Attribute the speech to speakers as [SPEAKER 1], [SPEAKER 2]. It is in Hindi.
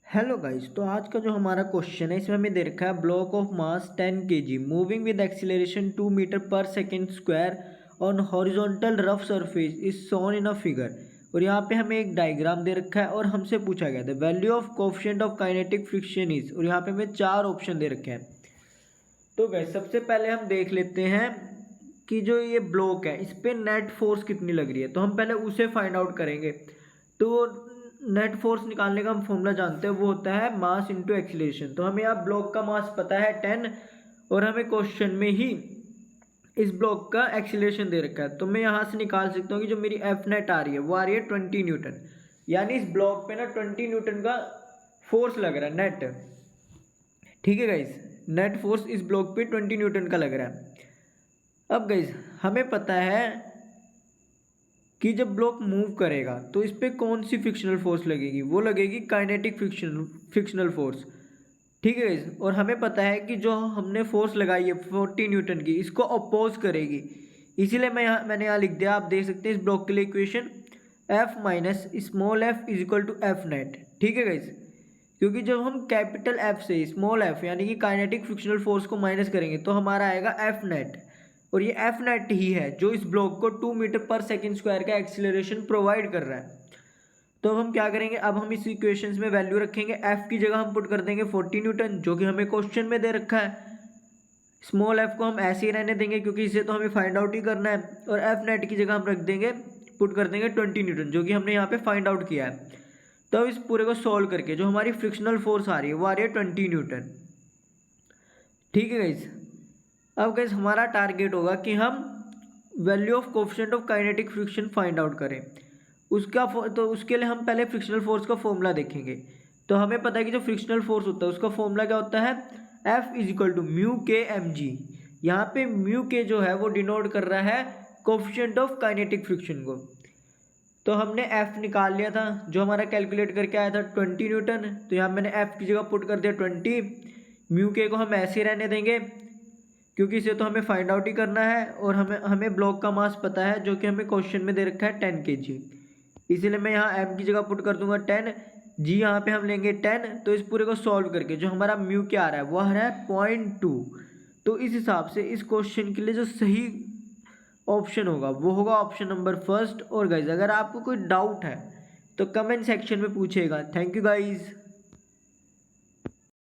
[SPEAKER 1] हेलो गाइस, तो आज का जो हमारा क्वेश्चन है इसमें हमें दे रखा है block of mass 10 kg moving with acceleration 2 metre per second square on horizontal rough surface is shown in a figure. और यहाँ पे हमें एक डायग्राम दे रखा है और हमसे पूछा गया था value of coefficient of kinetic friction is, और यहाँ पे हमें चार ऑप्शन दे रखे हैं। तो गाइस सबसे पहले हम देख लेते हैं कि जो ये ब्लॉक है इस पे नेट फोर्स कितनी लग रही है, तो हम पहले उसे फाइंड आउट करेंगे। तो नेट फोर्स निकालने का हम फॉर्मूला जानते हैं, वो होता है मास इनटू एक्सीलरेशन। तो हमें यहाँ ब्लॉक का मास पता है 10 और हमें क्वेश्चन में ही इस ब्लॉक का एक्सीलरेशन दे रखा है। तो मैं यहाँ से निकाल सकता हूँ कि जो मेरी एफ नेट आ रही है वो आ रही है 20 न्यूटन, यानी इस ब्लॉक पे ना 20 न्यूटन का फोर्स लग रहा है नेट। ठीक है गाइस, नेट फोर्स इस ब्लॉक पे 20 न्यूटन का लग रहा है। अब गाइस हमें पता है कि जब ब्लॉक मूव करेगा तो इस पर कौन सी फ्रिक्शनल फोर्स लगेगी, वो लगेगी काइनेटिक फ्रिक्शनल फोर्स। ठीक है गाइस, और हमें पता है कि जो हमने फोर्स लगाई है 40 न्यूटन की, इसको अपोज करेगी। इसीलिए मैंने यहाँ लिख दिया, आप देख सकते हैं इस ब्लॉक के लिए equation F minus small F is equal to F net. ठीक है गाइस, क्योंकि जब हम कैपिटल एफ से स्मॉल एफ यानी कि काइनेटिक फ्रिक्शनल फोर्स को माइनस करेंगे तो हमारा आएगा एफ नेट, और ये एफ नेट ही है जो इस ब्लॉक को 2 मीटर पर सेकेंड स्क्वायर का एक्सीलरेशन प्रोवाइड कर रहा है। तो अब हम क्या करेंगे, अब हम इस इक्वेशंस में वैल्यू रखेंगे। एफ की जगह हम पुट कर देंगे 40 न्यूटन जो कि हमें क्वेश्चन में दे रखा है। स्मॉल एफ को हम ऐसे ही रहने देंगे क्योंकि इसे तो हमें फाइंड आउट ही करना है, और एफ नेट की जगह हम रख देंगे, पुट कर देंगे 20 न्यूटन जो कि हमने यहाँ पे फाइंड आउट किया है। तो अब इस पूरे को सॉल्व करके जो हमारी फ्रिक्शनल फोर्स आ रही है वो आ रही है 20 न्यूटन। ठीक है गाइस, अब गाइस हमारा टारगेट होगा कि हम value of coefficient of kinetic friction find out करें। तो उसके लिए हम पहले फ्रिक्शनल फोर्स का फॉर्मूला देखेंगे। तो हमें पता है कि जो फ्रिक्शनल फोर्स होता है उसका फॉर्मूला क्या होता है, F is equal to mu K M G. यहाँ पे म्यू के जो है वो डिनोट कर रहा है कोफिशिएंट ऑफ काइनेटिक फ्रिक्शन को। तो हमने एफ निकाल लिया था जो हमारा कैलकुलेट करके आया था 20 न्यूटन। तो यहाँ मैंने एफ की जगह पुट कर दिया 20, म्यू के को हम ऐसे ही रहने देंगे क्योंकि इसे तो हमें फाइंड आउट ही करना है, और हमें ब्लॉक का मास पता है जो कि हमें क्वेश्चन में दे रखा है 10 kg। इसीलिए मैं यहाँ एम की जगह पुट कर दूंगा 10, जी यहाँ पे हम लेंगे 10। तो इस पूरे को सॉल्व करके जो हमारा म्यू क्या आ रहा है वो आ रहा है 0.2। तो इस हिसाब से इस क्वेश्चन के लिए जो सही ऑप्शन होगा वो होगा ऑप्शन नंबर फर्स्ट। और गाइज अगर आपको कोई डाउट है तो कमेंट सेक्शन में पूछेगा। Thank you guys.